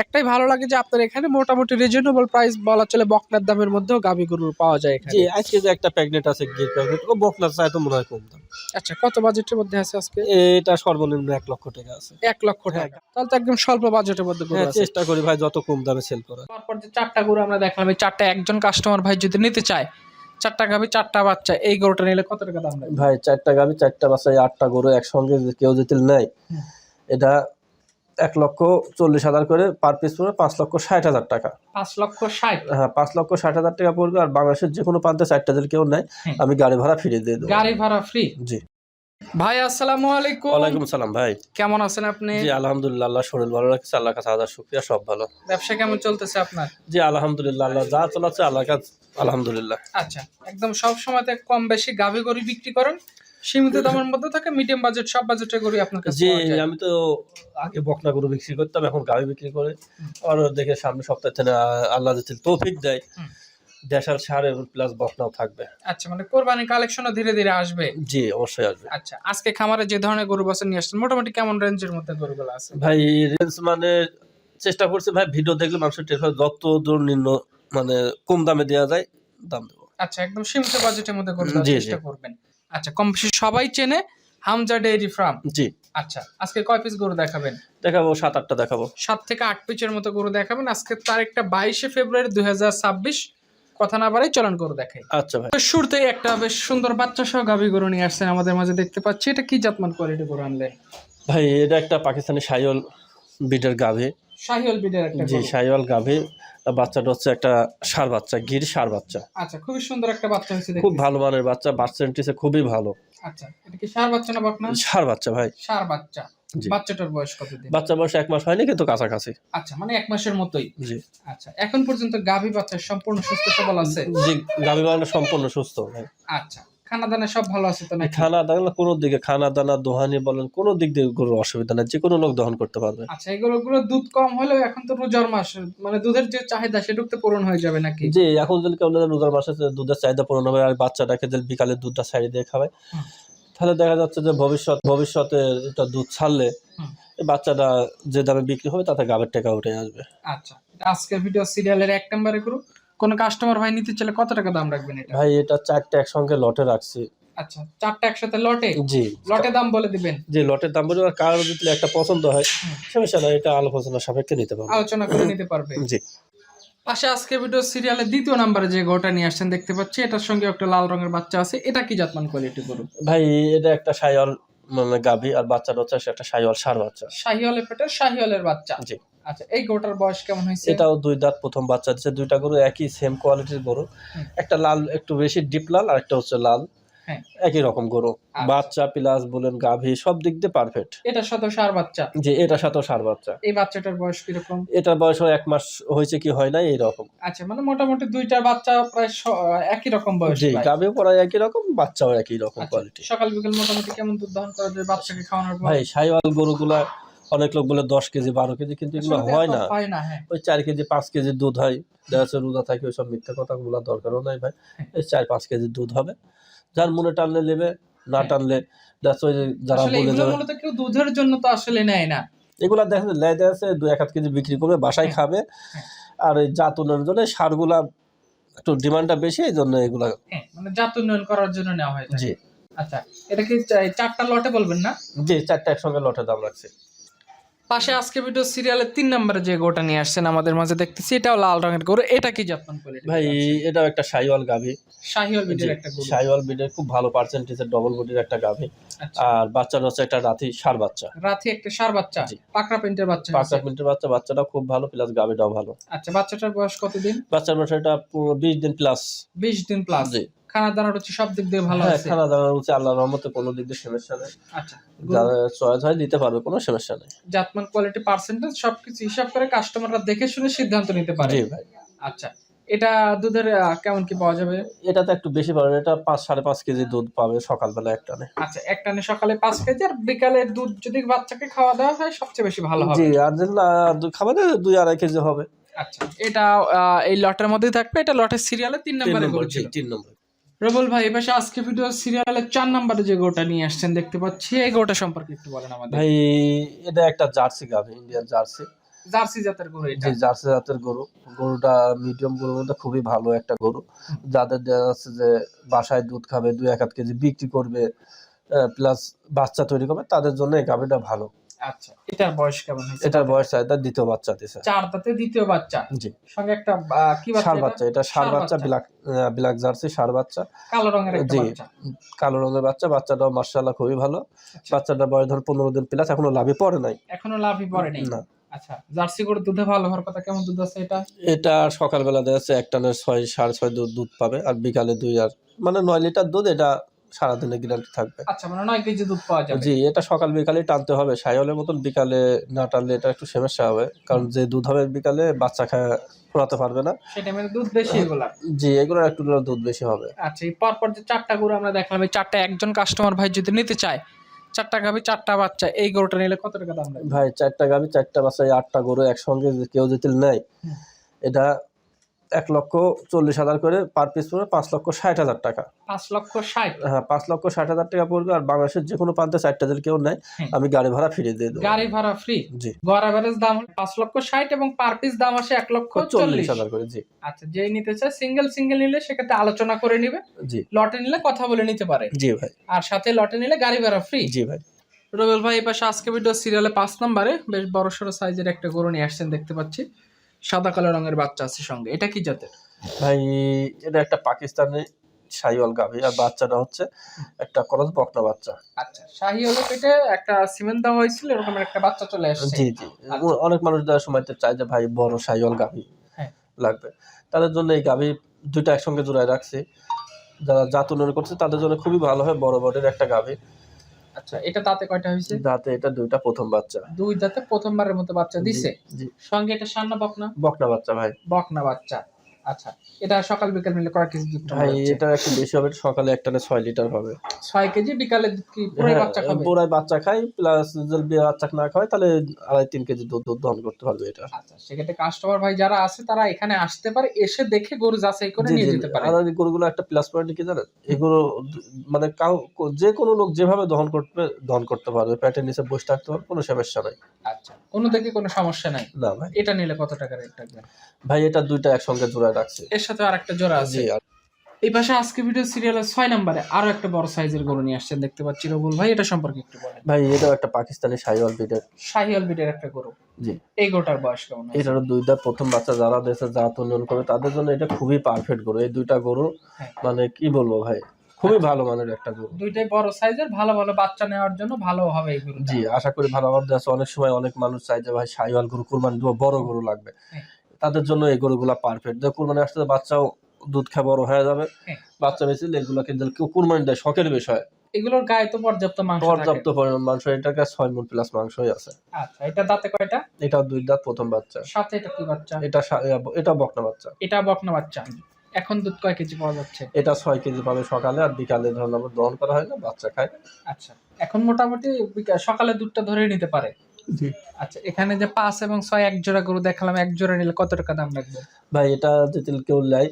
একটাই ভালো লাগে যে আপনার এখানে মোটামুটি রিজনেবল প্রাইস বলা চলে, বকনার দামের মধ্যেও গাভী গরু পাওয়া যায় এখানে। জি, আজকে যে একটা প্যাকেট আছে গির প্যাকেট, ও বকনার চাই তো মনে হয় কম দাম। আচ্ছা, কত বাজেটের মধ্যে আছে আজকে? এটা সর্বনিম্ন 1 লক্ষ টাকা আছে। 1 লক্ষ টাকা, তাহলে তো একদম স্বল্প বাজেটের মধ্যে গরু হ্যাঁ, আছে। চেষ্টা করি ভাই যত কম দামে সেল করার। তারপর যে 4টা গরু আমরা দেখলাম, এই 4টা একজন কাস্টমার ভাই যদি নিতে চায়, 4টা গাভী 4টা বাচ্চা, এই গরুটা নিলে কত টাকা দাম লাগবে? ভাই 4টা গাভী 4টা বাচ্চা 8টা গরু একসঙ্গে কেউ যদি নেয়, এটা 1,40,000 করে পার পিস পড়বে, 5,60,000 টাকা। 5,60,000? হ্যাঁ, 5,60,000 টাকা পড়বে। আর বাংলাদেশের যে কোনো প্রান্তে 4টা যদি কেউ নেয়, আমি গাড়ি ভাড়া ফ্রি দিয়ে দেবো। গাড়ি ভাড়া ফ্রি? জি ভাই আসসালামু আলাইকুম। ওয়ালাইকুম সালাম ভাই। কেমন আছেন আপনি? জি আলহামদুলিল্লাহ, আল্লাহ শরীর ভালো রাখছে, আল্লাহর কাছে হাজার শুকরিয়া, সব ভালো। ব্যবসা কেমন চলতেছে আপনার? জি আলহামদুলিল্লাহ, আল্লাহ যা চালাচ্ছে আল্লাহর কাছে আলহামদুলিল্লাহ। আচ্ছা, একদম সব সময়তে কম বেশি গাভী গরু বিক্রি করেন? সীমিত দামের মধ্যে থাকে, মিডিয়াম বাজেট, সব বাজেটের গরু আপনার কাছে জি, পাওয়া যায়? আমি তো আগে বকনা গরু বিক্রি করতাম, এখন গাভী বিক্রি করে। আর দেখে সামনে সপ্তাহে থেকে আল্লাহ যদি তৌফিক দেয়, দেশাল সার এবং প্লাস বকনাও থাকবে। আচ্ছা, মানে কোরবানি কালেকশনও ধীরে ধীরে আসবে? জি অবশ্যই আসবে। আচ্ছা, আজকে খামারে যে ধরনের গরু বাছুর নিয়ে আসছেন, মোটামুটি কেমন রেঞ্জের মধ্যে গরুগুলো আছে? ভাই রেঞ্জ মানে চেষ্টা করছি ভাই, ভিডিও দেখলে মানুষের টের পাবে, যত দূর নিম্ন মানে কম দামে দেওয়া যায় দাম দেবো। আচ্ছা, একদম সীমিত বাজেটের মধ্যে গরু দেওয়ার জি, চেষ্টা করবেন। আচ্ছা, কম বেশি সবাই চেনে হামজা ডেইরি ফার্ম। জি। আচ্ছা, আজকে কয় পিস গরু দেখাবেন? দেখাবো 7-8টা দেখাবো। 7 থেকে 8 পিসের মতো গরু দেখাবেন। আজকে তারিখটা 22শে ফেব্রুয়ারি 2026। কথা না বাড়াই চলন গরু দেখাই। আচ্ছা ভাই। শুরুতেই একটা বেশ সুন্দর বাচ্চা সহ গাভী গরু নিয়ে আসছেন আমাদের মাঝে, দেখতে পাচ্ছি। এটা কি জাতমান কোয়ালিটি গরু আনলেন? ভাই এটা একটা পাকিস্তানি শাহিওয়াল ব্রিডের গাভী। শাহিওয়াল ব্রিডের একটা জি গরু? শাহিওয়াল গাভী। বাচ্চাটা হচ্ছে একটা ষাঁড় বাচ্চা, গির ষাঁড় বাচ্চা। আচ্ছা, খুবই সুন্দর একটা বাচ্চা হয়েছে, খুব ভালো মানের বাচ্চা, পার্সেন্টেজে খুবই ভালো। আচ্ছা, এটা কি ষাঁড় বাচ্চা না বকনা? ষাঁড় বাচ্চা ভাই। ষাঁড় বাচ্চা। জি। বাচ্চাটার বয়স কতদিন? বাচ্চা বয়স 1 মাস হয়নি, কিন্তু কাছাকাছি। আচ্ছা, মানে 1 মাসের মতোই? জি। আচ্ছা, এখন পর্যন্ত গাভী বাচ্চা সম্পূর্ণ সুস্থ সবল আছে? জি, গাভী বাচ্চা সম্পূর্ণ সুস্থ ভাই। আচ্ছা, খানা দানা সব ভালো আছে তো নাকি? খানা দানা কোনো দিকে, খানা দানা দোহানি বলেন, কোনো দিক দিয়ে গরুর অসুবিধা নেই, যে কোনো লোক দহন করতে পারবে। আচ্ছা, এগুলো দুধ কম হলেও এখন তো রোজার মাস, মানে দুধের যে চাহিদা সেটুকু তো পূরণ হয়ে যাবে নাকি? জি, এখন যদি কেউ রোজার মাসে দুধের চাহিদা পূরণ হবে, আর বাচ্চাটাকে যদি বিকালে দুধটা ছাড়িয়ে দিয়ে খাওয়ায়, তাহলে দেখা যাচ্ছে যে ভবিষ্যতে এটা দুধ ছাড়লে এই বাচ্চাটা যে দামে বিক্রি হবে তাতে গাভীর টাকা উঠে আসবে। আচ্ছা, আজকের ভিডিও সিরিয়ালের 1 নম্বরে গরু। কোন কাস্টমার ভাই নিতে চাইলে কত টাকা দাম রাখবেন এটা? ভাই এটা 4টা একসঙ্গে লটে রাখছি। আচ্ছা, 4টা একসাথে লটে? জি। লটে দাম বলে দিবেন? যে লটের দাম বলে, আর কারো যদি একটা পছন্দ হয় সমস্যা নাই, এটা আলোচনা সাপেক্ষে নিতে পারবে, আলোচনা করে নিতে পারবে। জি। পাশে আজকের ভিডিও সিরিয়ালের 2য় নম্বরে যে গরুটা নিয়ে আসছেন দেখতে পাচ্ছি, এটার সঙ্গে একটা লাল রঙের বাচ্চা আছে। এটা কি জাতমান কোয়ালিটি গরু? ভাই এটা একটা শাহিওয়াল মানে গাভী, আর বাচ্চাটা হচ্ছে একটা শাহিওয়াল ষাঁড় বাচ্চা। শাহিওয়ালের পেটের শাহিওয়ালের বাচ্চা? জি। আচ্ছা, এই গরুটার বয়স কেমন হয়েছে? এটাও 2 দাঁত, প্রথম বাচ্চা দিচ্ছে। 2টা গরু একই সেম কোয়ালিটির গরু। একটা লাল, একটু বেশি ডিপ লাল, আর একটা হচ্ছে লাল। হ্যাঁ, একই রকম গরু। বাচ্চা প্লাস বলেন গাভী সব দিক দিয়ে পারফেক্ট। এটার সাথে ষাঁড় বাচ্চা? জি, এটার সাথেও ষাঁড় বাচ্চা। এই বাচ্চাটার বয়স কিরকম? এটার বয়স 1 মাস হয়েছে কি হয় নাই এইরকম। আচ্ছা, মানে মোটামুটি 2টার বাচ্চা প্রায় একই রকম বয়স? জি, গাভীও প্রায় একই রকম, বাচ্চাও একই রকম কোয়ালিটি। সকাল বিকেল মোটামুটি কেমন দুধ দহন করা যায় বাচ্চাকে খাওয়ানোর পর? ভাই শাহিওয়াল গরুগুলা অনেক লোক বলে 10 কেজি 12 কেজি, কিন্তু এগুলো হয় না। ওই 4 কেজি 5 কেজি দুধ হয়। দেখা যাচ্ছে রোজা থাকে, ওইসব মিথ্যা কথা বলার দরকারও নাই ভাই। এই 4-5 কেজি দুধ হবে, যার মনে টানলে নেবে, না টানলে দেখা যাচ্ছে ওই যে যারা বলে যাবে। মূলত কেউ দুধের জন্য তো আসলে নেয় না এগুলা দেখা যায় লেদা আছে 2-1 কেজি বিক্রি করবে, বাসায় খাবে। আর এই জাত উন্নয়নের জন্য সারগুলা একটু ডিমান্ডটা বেশি, এই জন্য এগুলা মানে জাত উন্নয়ন করার জন্য নেওয়া হয়। জি। আচ্ছা, এটা কি 4টা লটে বলবেন না? জি, 4টা একসঙ্গে লটে দাম রাখছে। পাশে আজকে ভিডিও সিরিয়ালের 3 নম্বরে যে গরুটা নিয়ে আসছেন আমাদের মাঝে দেখতেছি, এটাও লাল রঙের গরু। এটা কি জাতমান কোয়ালিটি? ভাই এটাও একটা শাহিওয়াল গাভী। শাহিওয়াল ব্রিডের একটা গরু? শাহিওয়াল ব্রিডের খুব ভালো পার্সেন্টেজের ডবল বডির একটা গাভী। আর বাচ্চাটা হচ্ছে একটা রাথি ষাঁড় বাচ্চা। রাথি একটা ষাঁড় বাচ্চা? পাকড়া প্রিন্টের বাচ্চা? পাকড়া প্রিন্টের বাচ্চা। বাচ্চাটা খুব ভালো, প্লাস গাভীটাও ভালো। আচ্ছা, বাচ্চাটার বয়স কতদিন? বাচ্চার বয়স এটা 20 দিন প্লাস। 20 দিন প্লাস? জি। খানা দানার হচ্ছে সব দিক দিয়ে ভালো আছে? খানা দানার হচ্ছে আল্লাহর রহমতে কোনো দিক দিয়ে সমস্যা নেই। আচ্ছা, যারা চয়েস হয় দিতে পারবে, কোনো সমস্যা নেই। জাতমান কোয়ালিটি পার্সেন্টেজ সবকিছু হিসাব করে কাস্টমাররা দেখে শুনে সিদ্ধান্ত নিতে পারে? জি ভাই। আচ্ছা, এটা দুধের কেমন কি পাওয়া যাবে? এটা তো একটু বেশি পাবে, এটা 5-5.5 কেজি দুধ পাবে সকালবেলা এক টানে। আচ্ছা, এক টানে সকালে 5 কেজি, আর বিকালে দুধ যদি বাচ্চাকে খাওয়া দাওয়া হয় সবচেয়ে বেশি ভালো হবে? জি, আর যদি না খাবারে 2-2.5 কেজি হবে। আচ্ছা, এটা এই লটের মধ্যেই থাকবে। এটা লটের সিরিয়ালে 3 নম্বরে গরু ছিল? 3 নম্বর। রবুল ভাই, এপাশে আজকে ভিডিও সিরিয়ালের 4 নম্বরে যে গরুটা নিয়ে আসছেন দেখতে পাচ্ছি, এই গরুটা সম্পর্কে একটু বলেন আমাদের। ভাই এটা একটা জার্সি গাভী, ইন্ডিয়ান জার্সি। জার্সি জাতের গরু এটা? জি, জার্সি জাতের গরু। গরুটা মিডিয়াম গরুর মধ্যে খুবই ভালো একটা গরু। যাদের দেখা যাচ্ছে যে বাসায় দুধ খাবে 2-1 কেজি বিক্রি করবে, প্লাস বাচ্চা তৈরি করবে, তাদের জন্য এই গাভীটা ভালো। আচ্ছা, এটার বয়স কেমন হয়েছে? এটার বয়স চাহিদা দ্বিতীয় বাচ্চা দিছে। 4 দাঁতে দ্বিতীয় বাচ্চা। জি, সঙ্গে একটা কি বাচ্চা ষাঁড় এটা? বাচ্চা। এটা ষাঁড় বাচ্চা, ব্ল্যাক জার্সি ষাঁড় বাচ্চা। কালো রঙের একটা জি, বাচ্চা। কালো রঙের বাচ্চা। বাচ্চাটাও মাশাআল্লাহ খুবই ভালো। আচ্ছা, বাচ্চাটার বয়স ধরো 15 দিন প্লাস, এখনো লাভই পড়ে নাই। এখনো লাভই পড়ে নাই। না। আচ্ছা, জার্সি গরুর দুধে ভালো হওয়ার কথা, কেমন দুধ আছে এটা? এটা সকালবেলা দেখা যাচ্ছে এক টানে 6-6.5 দুধ পাবে, আর বিকালে 2 আর মানে 9 লিটার দুধ। এটা সারাদিনের গ্যারান্টি থাকবে। আচ্ছা, মানে 9 কেজি দুধ পাওয়া যাবে। জি, এটা সকাল বিকালে টানতে হবে। শাহিওয়ালের মতন বিকালে না টানলে এটা একটু সমস্যা হবে, কারণ যে দুধ হবে বিকালে বাচ্চা খোরাতে পারবে না। সেটা মানে দুধ বেশি এগুলা। জি, এগুলোর একটু দুধ বেশি হবে। আচ্ছা, এই পরপর যে 4টা গরু আমরা দেখলাম, এই 4টা একজন কাস্টমার ভাই যদি নিতে চায়, 4টা গাভী 4টা বাচ্চা, এই গরুটা নিলে কত টাকা দাম লাগবে? ভাই 4টা গাভী 4টা বাচ্চা, 8টা গরু একসঙ্গে কেউ যদি নেয়, এটা 1,40,000 করে পার পিস পড়বে, 5,60,000 টাকা। 5,60,000? হ্যাঁ, 5,60,000 টাকা পড়বে। আর বাংলাদেশের যে কোনো প্রান্তে 4টা যদি কেউ নেয়, আমি গাড়ি ভাড়া ফিরিয়ে দিয়ে দেবো। গাড়ি ভাড়া ফ্রি? জি, গড় এভারেজ দাম 5,60,000 এবং পার পিস দাম আসে 1,40,000 করে। জি, আচ্ছা, যেই নিতে চায় সিঙ্গেল নিলে সেক্ষেত্রে আলোচনা করে নিবে। জি, লটে নিলে কথা বলে নিতে পারে। জি ভাই। আর সাথে লটে নিলে গাড়ি ভাড়া ফ্রি। জি ভাই। রুবেল ভাই এই পাশে আজকে ভিডিও সিরিয়ালে 5 নম্বরে বেশ বড়সড় সাইজের একটা গরু নিয়ে আসছেন দেখতে পাচ্ছি। সাদা কালো রঙের বাচ্চা আছে সঙ্গে, এটা কি জাতের? ভাই এটা একটা পাকিস্তানি শাহিওয়াল গাভী, আর বাচ্চাটা হচ্ছে একটা ক্রস বকনা বাচ্চা। আচ্ছা, শাহিওয়ালের পেটে একটা সিমেন্ট দেওয়া হয়েছিল, এরকম একটা বাচ্চা চলে আসছে। জি, জি। অনেক মানুষ দেওয়ার সময় তো চায় যে ভাই বড় শাহিওয়াল গাভী লাগবে, তাদের জন্য এই গাভী দুইটা একসঙ্গে জোড়ায় রাখছি। যারা জাত উন্নয়ন করছে তাদের জন্য খুবই ভালো হয়, বড় বডির একটা গাভী। আচ্ছা, এটা দাঁতে কয়টা হয়েছে? দাঁতে এটা দুইটা প্রথম বাচ্চা। 2 দাঁতে প্রথমবারের মতো বাচ্চা দিছে। জি, সঙ্গে এটা সান্না বকনা? বকনা বাচ্চা ভাই। বকনা বাচ্চা। আচ্ছা, এটা সকাল বিকাল মিলে কয় কেজি দুধ ভাই পাচ্ছে? এটা একটু বেশি হবে, সকালে একটানে 6 লিটার হবে। 6 কেজি। বিকালে দুধ কি পুরাই বাচ্চা খাবে? পুরাই বাচ্চা খায়, প্লাস যদি বাচ্চা না খায় তাহলে 2.5-3 কেজি দুধ দহন করতে পারবে এটা। আচ্ছা, সেক্ষেত্রে কাস্টমার ভাই যারা আছে তারা এখানে আসতে পারে, এসে দেখে গরু যাচাই করে নিয়ে যেতে পারে। আর এই গরুগুলো একটা প্লাস পয়েন্ট কি জানেন, এগুলো মানে যে কোনো লোক যেভাবে দহন করতে পারবে, পেটের নিচে বসে থাকতে পারবে, কোনো সমস্যা নাই। আচ্ছা, কোনো দিকে কোনো সমস্যা নাই। না ভাই। এটা নিলে কত টাকা রেট থাকবে? ভাই এটা দুইটা একসঙ্গে জোড়ায় রাখছি। এর সাথে আরেকটা জোড়া আছে। জি। এই পাশে আজকে ভিডিও সিরিয়ালের 6 নম্বরে আরো একটা বড় সাইজের গরু নিয়ে আসছেন দেখতে পাচ্ছি রবুল ভাই, এটা সম্পর্কে একটু বলেন। ভাই এটাও একটা পাকিস্তানি শাহিওয়াল ব্রিডের। শাহিওয়াল বিটের একটা গরু। জি। এই গরুটার বয়স কেমন? এটারও দুই দাঁত প্রথম বাচ্চা। যারা দেশে জাত উন্নয়ন করে তাদের জন্য এটা খুবই পারফেক্ট গরু। এই দুইটা গরু মানে কি বলবো ভাই, খুবই ভালো মানের একটা গরু। দুইটাই বড় সাইজের, ভালো ভালো বাচ্চা নেওয়ার জন্য ভালো হবে এই গরু। জি, আশা করি ভালো হবে। অনেক সময় অনেক মানুষ চায় যে ভাই শাহিওয়াল গরু কুরবানি দিব, বড় গরু লাগবে, তাদের জন্য এই গরুগুলা পারফেক্ট। যে কুরবানি আসতে বাচ্চাও দুধ খেয়ে বড় হয়ে যাবে, বাচ্চা বেশি এগুলোকে কেউ কুরবানি দেয় শখের বিষয়। এগুলোর গায়ে তো পর্যাপ্ত মাংস থাকে। পর্যাপ্ত পরিমাণ মাংস, এটার কাছে 6 মণ প্লাস মাংসই আছে। আচ্ছা, এটা দাঁতে কয়টা? এটা দুই দাঁত প্রথম বাচ্চা। সাথে এটা কি বাচ্চা? এটা বকনা বাচ্চা। এটা বকনা বাচ্চা। এখন দুধ কয় কেজি পাওয়া যাচ্ছে? এটা 6 কেজি পাবে সকালে, আর বিকালে ধরুন আবার দহন করা হয় না, বাচ্চা খায়। আচ্ছা, এখন মোটামুটি সকালে দুধটা ধরে নিতে পারে। জি। আচ্ছা, এখানে যে 5 এবং 6 এক জোড়া গরু দেখালাম, এক জোড়া নিলে কত টাকা দাম লাগবে? ভাই এটা যদি কেউ নেয়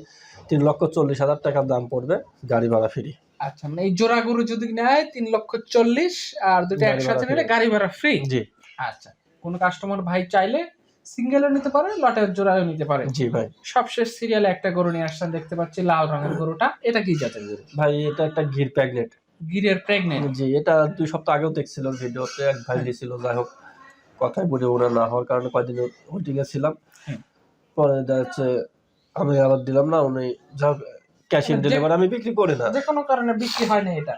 3,40,000 টাকা দাম পড়বে, গাড়ি ভাড়া ফ্রি। আচ্ছা, মানে এই জোড়া গরু যদি নেয় 3,40,000, আর দুটো একসাথে নিলে গাড়ি ভাড়া ফ্রি। জি। আচ্ছা, কোন কাস্টমার ভাই চাইলে সিঙ্গেলও নিতে পারে, লটের জোড়াও নিতে পারে। জি ভাই। সবশেষ সিরিয়ালে একটা গরু নিয়ে আসছেন দেখতে পাচ্ছি, লাল রঙের গরুটা, এটা কি জাতের গরু? ভাই এটা একটা গির প্রেগনেন্ট। গিরের প্রেগনেন্ট? জি, এটা 2 সপ্তাহ আগেও দেখছিলাম ভিডিওতে, এক ভাই দিছিল। যাই হোক, কথায় বুঝে ওরা না হওয়ার কারণে কয়েকদিন ওয়েটিং এ ছিলাম। পরে যাচ্ছে আমি আবার দিলাম না, উনি যা ক্যাশ ইন ডেলিভারি আমি বিক্রি করি না, যে কোনো কারণে বিক্রি হয় না এটা।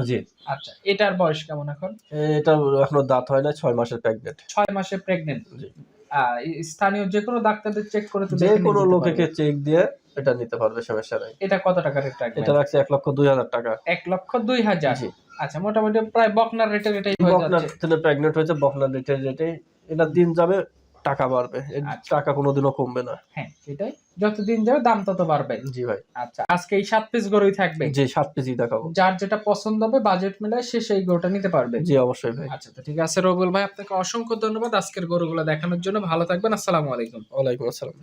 জি। আচ্ছা, এটার বয়স কেমন এখন? এটা এখনো দাঁত হয় না, 6 মাসের প্রেগনেন্ট। 6 মাসের প্রেগনেন্ট। জি। স্থানীয় যে কোনো ডাক্তারদের চেক করে তো যে কোনো লোককে চেক দিয়ে এটা নিতে পারবে, সমস্যা নাই। এটা কত টাকা রেট রাখবেন? এটা রাখছে 1,02,000 টাকা। 1,02,000? জি। আচ্ছা, মোটামুটি প্রায় বকনার রেটের এটাই হয়ে যাচ্ছে। বকনার থেকে প্রেগনেন্ট হয়েছে, বকনার রেটের রেটে এটা দিন যাবে, টাকা বাড়বে। টাকা কোনোদিনও কমবে না। হ্যাঁ, সেটাই, যতদিন যাবে দাম তত বাড়বে। জি ভাই। আচ্ছা, আজকে এই 7 পিস গরুই থাকবে? জি, 7 পিসই দেখাবো। যার যেটা পছন্দ হবে বাজেট মিলায় সে সেই গরুটা নিতে পারবে। জি অবশ্যই ভাই। আচ্ছা, তো ঠিক আছে রবুল ভাই, আপনাকে অসংখ্য ধন্যবাদ আজকের গরুগুলো দেখানোর জন্য। ভালো থাকবেন। আসসালামু আলাইকুম। ওয়ালাইকুম আসসালাম।